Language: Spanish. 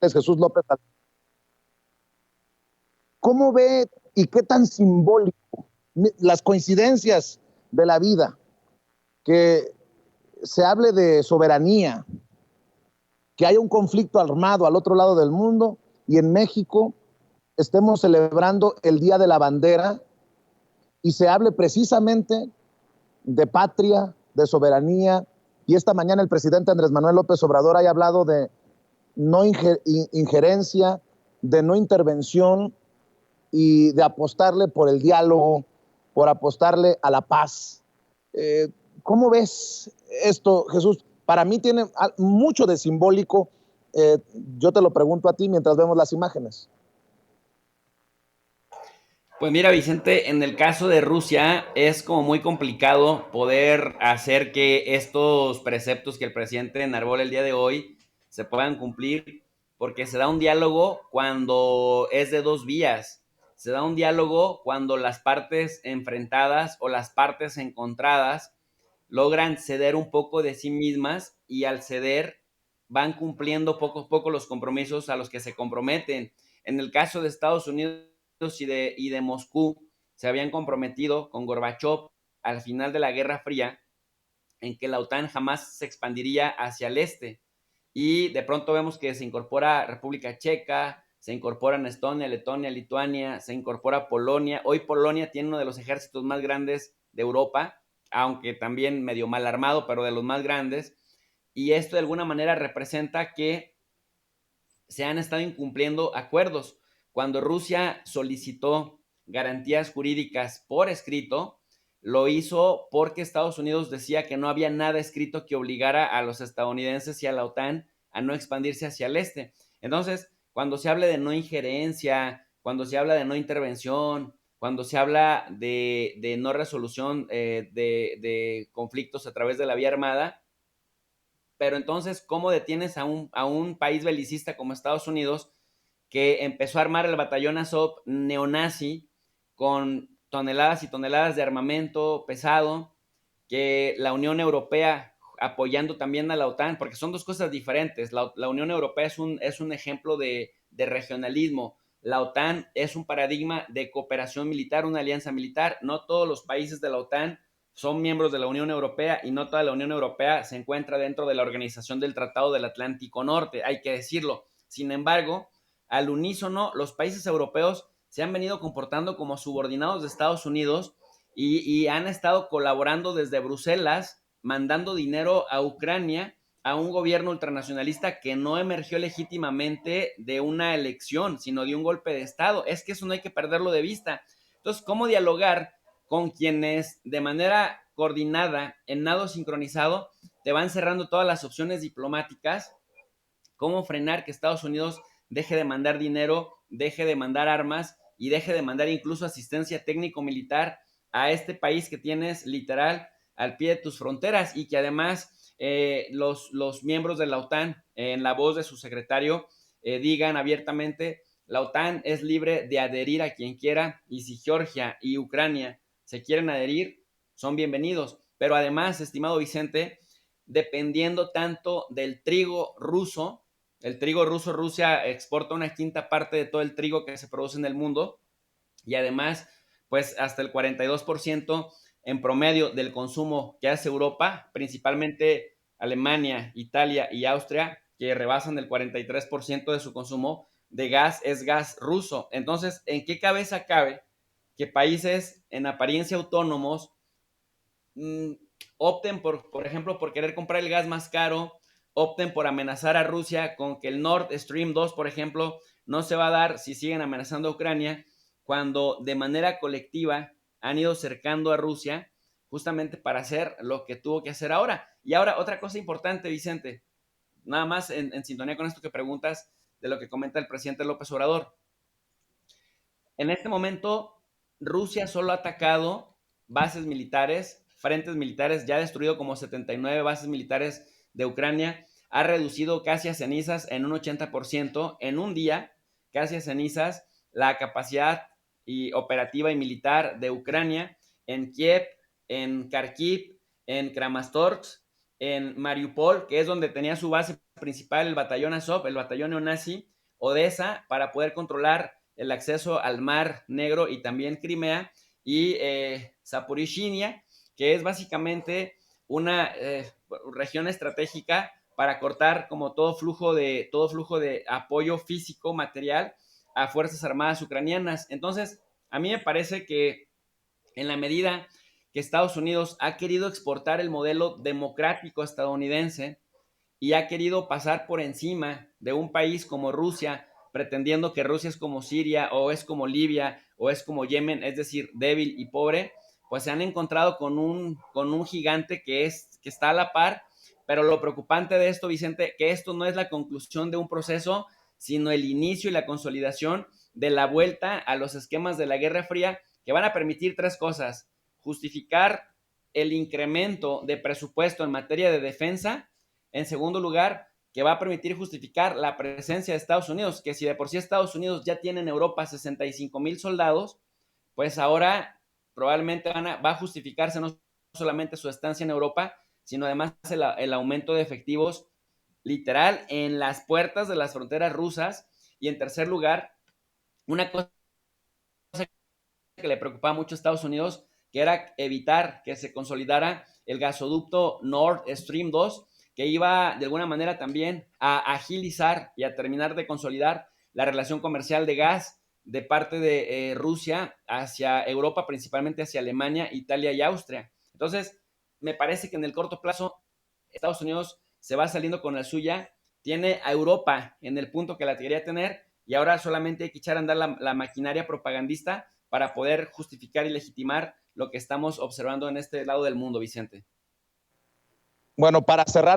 Jesús López. ¿Cómo ve y qué tan simbólico las coincidencias de la vida, que se hable de soberanía, que haya un conflicto armado al otro lado del mundo y en México estemos celebrando el Día de la Bandera y se hable precisamente de patria, de soberanía? Y esta mañana el presidente Andrés Manuel López Obrador haya hablado de no injerencia, de no intervención y de apostarle por el diálogo, por apostarle a la paz. Eh, ¿Cómo ves esto, Jesús? Para mí tiene mucho de simbólico. Yo te lo pregunto a ti mientras vemos las imágenes. Pues mira, Vicente, en el caso de Rusia es como muy complicado poder hacer que estos preceptos que el presidente enarbola el día de hoy se puedan cumplir, porque se da un diálogo cuando es de dos vías, se da un diálogo cuando las partes enfrentadas o las partes encontradas logran ceder un poco de sí mismas y al ceder van cumpliendo poco a poco los compromisos a los que se comprometen. En el caso de Estados Unidos y de Moscú, se habían comprometido con Gorbachev al final de la Guerra Fría en que la OTAN jamás se expandiría hacia el este. Y de pronto vemos que se incorpora República Checa, se incorporan Estonia, Letonia, Lituania, se incorpora Polonia. Hoy Polonia tiene uno de los ejércitos más grandes de Europa, aunque también medio mal armado, pero de los más grandes. Y esto de alguna manera representa que se han estado incumpliendo acuerdos. Cuando Rusia solicitó garantías jurídicas por escrito, lo hizo porque Estados Unidos decía que no había nada escrito que obligara a los estadounidenses y a la OTAN a no expandirse hacia el este. Entonces, cuando se habla de no injerencia, cuando se habla de no intervención, cuando se habla de no resolución de conflictos a través de la vía armada, pero entonces, ¿cómo detienes a un país belicista como Estados Unidos que empezó a armar el batallón Azov neonazi con toneladas y toneladas de armamento pesado, que la Unión Europea apoyando también a la OTAN, porque son dos cosas diferentes. La Unión Europea es un ejemplo de regionalismo. La OTAN es un paradigma de cooperación militar, una alianza militar. No todos los países de la OTAN son miembros de la Unión Europea y no toda la Unión Europea se encuentra dentro de la Organización del Tratado del Atlántico Norte, hay que decirlo. Sin embargo, al unísono, los países europeos se han venido comportando como subordinados de Estados Unidos y han estado colaborando desde Bruselas, mandando dinero a Ucrania, a un gobierno ultranacionalista que no emergió legítimamente de una elección, sino de un golpe de Estado. Es que eso no hay que perderlo de vista. Entonces, ¿cómo dialogar con quienes de manera coordinada, en nado sincronizado, te van cerrando todas las opciones diplomáticas? ¿Cómo frenar que Estados Unidos deje de mandar dinero, deje de mandar armas y deje de mandar incluso asistencia técnico-militar a este país que tienes literal al pie de tus fronteras y que además los miembros de la OTAN, en la voz de su secretario, digan abiertamente, la OTAN es libre de adherir a quien quiera y si Georgia y Ucrania se quieren adherir, son bienvenidos. Pero además, estimado Vicente, dependiendo tanto del trigo ruso, el trigo ruso, Rusia exporta una quinta parte de todo el trigo que se produce en el mundo y además, pues hasta el 42% en promedio del consumo que hace Europa, principalmente Alemania, Italia y Austria, que rebasan el 43% de su consumo de gas, es gas ruso. Entonces, ¿en qué cabeza cabe que países en apariencia autónomos opten por ejemplo, por querer comprar el gas más caro, opten por amenazar a Rusia con que el Nord Stream 2, por ejemplo, no se va a dar si siguen amenazando a Ucrania, cuando de manera colectiva han ido cercando a Rusia justamente para hacer lo que tuvo que hacer ahora. Y ahora, otra cosa importante, Vicente, nada más en sintonía con esto que preguntas de lo que comenta el presidente López Obrador. En este momento, Rusia solo ha atacado bases militares, frentes militares, ya ha destruido como 79 bases militares de Ucrania, ha reducido casi a cenizas en un 80%, en un día, casi a cenizas, la capacidad operativa y militar de Ucrania en Kiev, en Kharkiv, en Kramatorsk, en Mariupol, que es donde tenía su base principal, el batallón Azov, el batallón neonazi, Odessa, para poder controlar el acceso al Mar Negro y también Crimea, y Zaporizhia, que es básicamente una región estratégica para cortar como todo flujo de apoyo físico, material a Fuerzas Armadas ucranianas. Entonces, a mí me parece que en la medida que Estados Unidos ha querido exportar el modelo democrático estadounidense y ha querido pasar por encima de un país como Rusia, pretendiendo que Rusia es como Siria o es como Libia o es como Yemen, es decir, débil y pobre, pues se han encontrado con un gigante que está a la par, pero lo preocupante de esto, Vicente, que esto no es la conclusión de un proceso, sino el inicio y la consolidación de la vuelta a los esquemas de la Guerra Fría, que van a permitir tres cosas: justificar el incremento de presupuesto en materia de defensa; en segundo lugar, que va a permitir justificar la presencia de Estados Unidos, que si de por sí Estados Unidos ya tiene en Europa 65,000 soldados, pues ahora probablemente va a justificarse no solamente su estancia en Europa, sino además el aumento de efectivos literal en las puertas de las fronteras rusas. Y en tercer lugar, una cosa que le preocupaba mucho a Estados Unidos, que era evitar que se consolidara el gasoducto Nord Stream 2, que iba de alguna manera también a agilizar y a terminar de consolidar la relación comercial de gas de parte de Rusia hacia Europa, principalmente hacia Alemania, Italia y Austria. Entonces, me parece que en el corto plazo Estados Unidos se va saliendo con la suya, tiene a Europa en el punto que la quería tener, y ahora solamente hay que echar a andar la maquinaria propagandista para poder justificar y legitimar lo que estamos observando en este lado del mundo, Vicente. Bueno, para cerrar